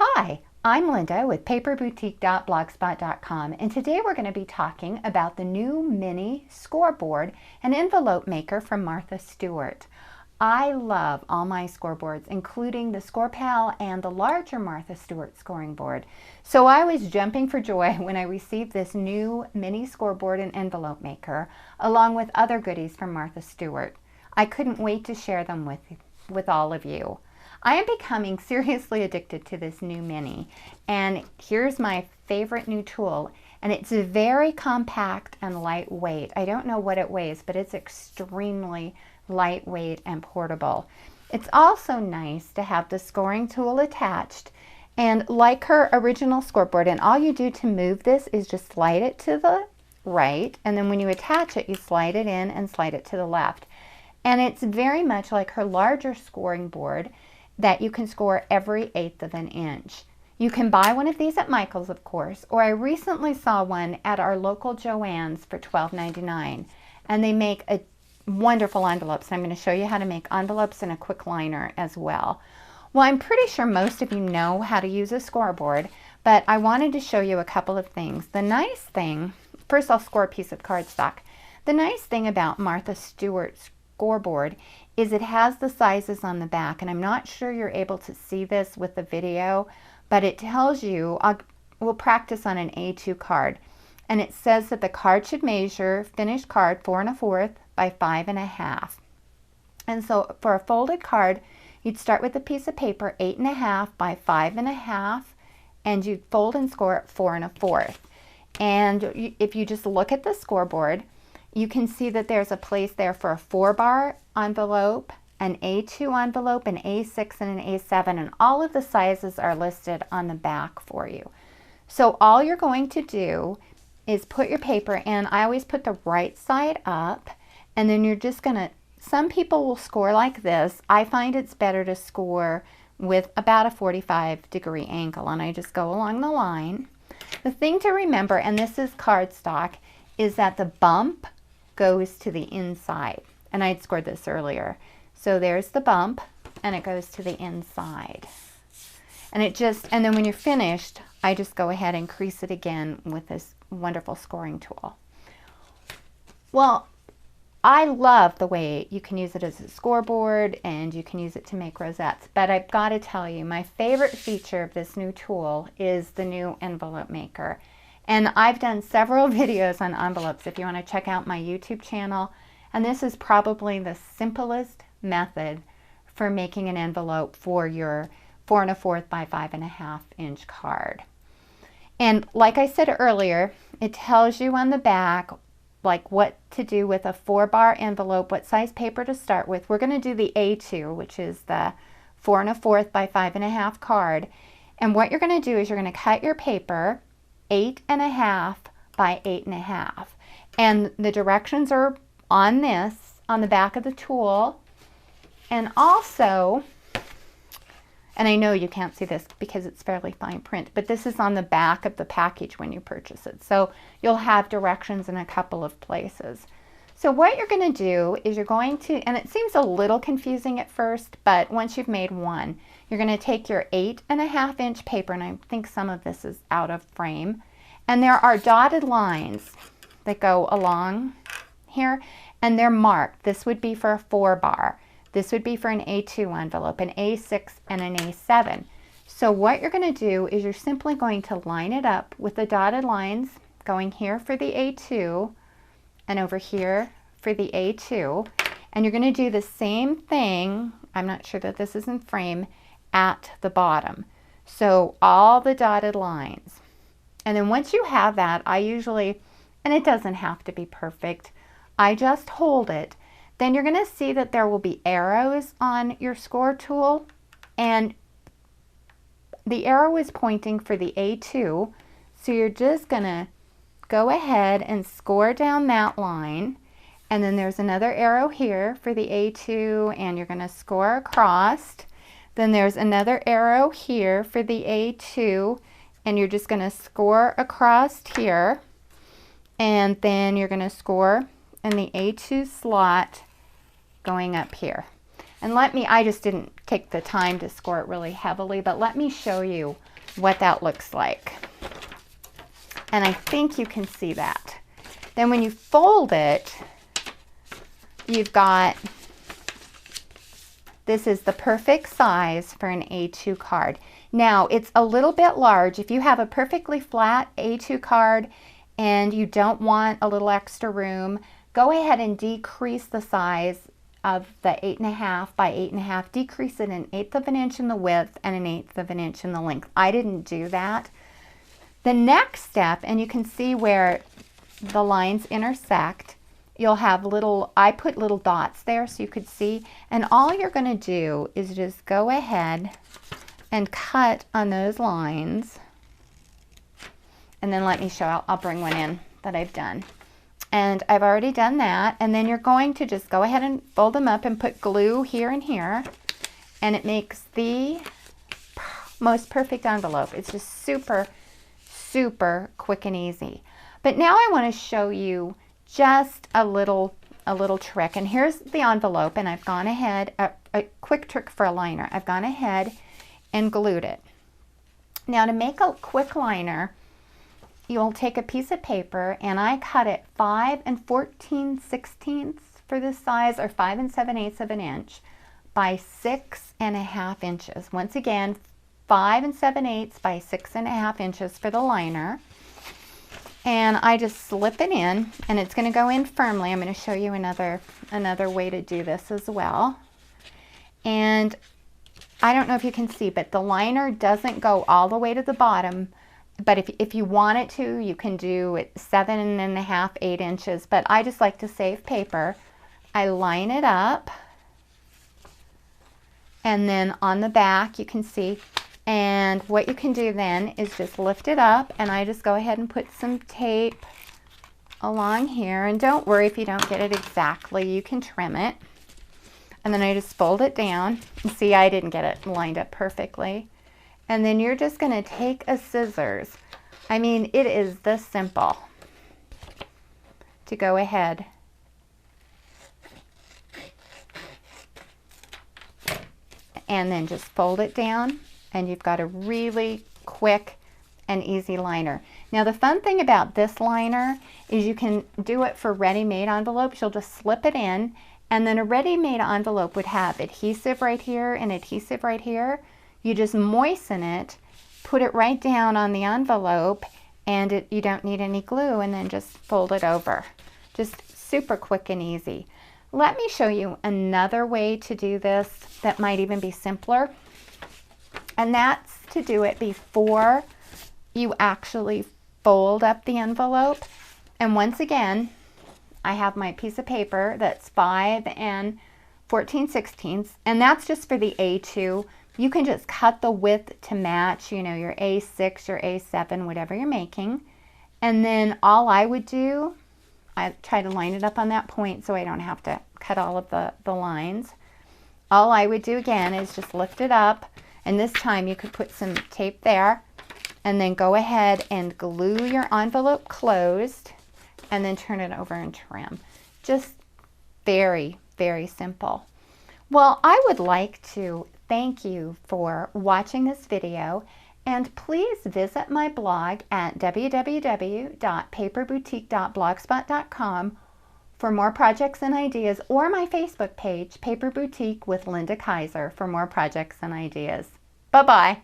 Hi, I'm Linda with paperboutique.blogspot.com, and today we're going to be talking about the new mini scoreboard and envelope maker from Martha Stewart. I love all my scoreboards, including the ScorePal and the larger Martha Stewart scoring board. So I was jumping for joy when I received this new mini scoreboard and envelope maker, along with other goodies from Martha Stewart. I couldn't wait to share them with all of you. I am becoming seriously addicted to this new mini, and here's my favorite new tool, and it's very compact and lightweight. I don't know what it weighs, but it's extremely lightweight and portable. It's also nice to have the scoring tool attached, and like her original scoreboard, and all you do to move this is just slide it to the right, and then when you attach it, you slide it in and slide it to the left. And it's very much like her larger scoring board that you can score every 1/8 of an inch. You can buy one of these at Michael's, of course, or I recently saw one at our local Joann's for $12.99, and they make wonderful envelopes. I'm going to show you how to make envelopes and a quick liner as well. Well, I'm pretty sure most of you know how to use a scoreboard, but I wanted to show you a couple of things. The nice thing, first I'll score a piece of cardstock. The nice thing about Martha Stewart's scoreboard is it has the sizes on the back, and I'm not sure you're able to see this with the video, but it tells you, we'll practice on an A2 card, and it says that the card should measure, finished card, 4 1/4 by 5 1/2. And so for a folded card, you'd start with a piece of paper 8 1/2 by 5 1/2, and you'd fold and score it 4 1/4. And if you just look at the scoreboard, you can see that there's a place there for a 4-bar envelope, an A2 envelope, an A6, and an A7, and all of the sizes are listed on the back for you. So all you're going to do is put your paper in. I always put the right side up, and then you're just gonna, some people will score like this. I find it's better to score with about a 45-degree angle, and I just go along the line. The thing to remember, and this is cardstock, is that the bump goes to the inside, and I'd scored this earlier. So there's the bump, and it goes to the inside. And and then when you're finished, I just go ahead and crease it again with this wonderful scoring tool. Well, I love the way you can use it as a scoreboard, and you can use it to make rosettes, but I've got to tell you, my favorite feature of this new tool is the new envelope maker. And I've done several videos on envelopes if you want to check out my YouTube channel. And this is probably the simplest method for making an envelope for your 4 1/4 by 5 1/2 inch card. And like I said earlier, it tells you on the back like what to do with a 4-bar envelope, what size paper to start with. We're going to do the A2, which is the 4 1/4 by 5 1/2 card. And what you're going to do is you're going to cut your paper 8 1/2 by 8 1/2, and the directions are on the back of the tool. And also, and I know you can't see this because it's fairly fine print, but this is on the back of the package when you purchase it, so you'll have directions in a couple of places. So what you're going to do is you're going to, and it seems a little confusing at first, but once you've made one, you're going to take your 8 1/2 inch paper, and I think some of this is out of frame, and there are dotted lines that go along here, and they're marked. This would be for a 4-bar. This would be for an A2 envelope, an A6, and an A7. So what you're going to do is you're simply going to line it up with the dotted lines going here for the A2 and over here for the A2. And you're going to do the same thing, I'm not sure that this is in frame, at the bottom. So all the dotted lines. And then once you have that, I usually, and it doesn't have to be perfect, I just hold it. Then you're going to see that there will be arrows on your score tool, and the arrow is pointing for the A2, so you're just going to go ahead and score down that line, and then there's another arrow here for the A2, and you're going to score across. Then there's another arrow here for the A2, and you're just going to score across here, and then you're going to score in the A2 slot going up here. And I just didn't take the time to score it really heavily, but let me show you what that looks like. And I think you can see that. Then when you fold it, you've got, this is the perfect size for an A2 card. Now, it's a little bit large. If you have a perfectly flat A2 card and you don't want a little extra room, go ahead and decrease the size of the 8.5 by 8.5. Decrease it 1/8 of an inch in the width and 1/8 of an inch in the length. I didn't do that. The next step, and you can see where the lines intersect, you'll have little, I put little dots there so you could see, and all you're going to do is just go ahead and cut on those lines. And then let me show, I'll bring one in that I've done. And I've already done that, and then you're going to just go ahead and fold them up and put glue here and here, and it makes the most perfect envelope. It's just super, super quick and easy. But now I want to show you just a little trick. And here's the envelope, and I've gone ahead, a quick trick for a liner. I've gone ahead and glued it. Now to make a quick liner, you'll take a piece of paper, and I cut it 5 14/16 for this size, or 5 7/8 of an inch by 6.5 inches. Once again, 5 7/8 by 6.5 inches for the liner. And I just slip it in, and it's going to go in firmly. I'm going to show you another way to do this as well. And I don't know if you can see, but the liner doesn't go all the way to the bottom. But if you want it to, you can do it 7.5, 8 inches. But I just like to save paper. I line it up, and then on the back you can see. And what you can do then is just lift it up, and I just go ahead and put some tape along here. And don't worry if you don't get it exactly, you can trim it. And then I just fold it down. And see, I didn't get it lined up perfectly. And then you're just going to take a scissors. I mean, it is this simple to go ahead and then just fold it down, and you've got a really quick and easy liner. Now the fun thing about this liner is you can do it for ready-made envelopes. You'll just slip it in, and then a ready-made envelope would have adhesive right here and adhesive right here. You just moisten it, put it right down on the envelope, and you don't need any glue, and then just fold it over. Just super quick and easy. Let me show you another way to do this that might even be simpler. And that's to do it before you actually fold up the envelope. And once again, I have my piece of paper that's 5 14/16, and that's just for the A2. You can just cut the width to match, you know, your A6 or A7, whatever you're making. And then all I would do, I try to line it up on that point so I don't have to cut all of the lines. All I would do again is just lift it up, and this time you could put some tape there, and then go ahead and glue your envelope closed, and then turn it over and trim. Just very, very simple. Well, I would like to thank you for watching this video, and please visit my blog at www.paperboutique.blogspot.com for more projects and ideas, or my Facebook page, Paper Boutique with Linda Kaiser, for more projects and ideas. Bye-bye.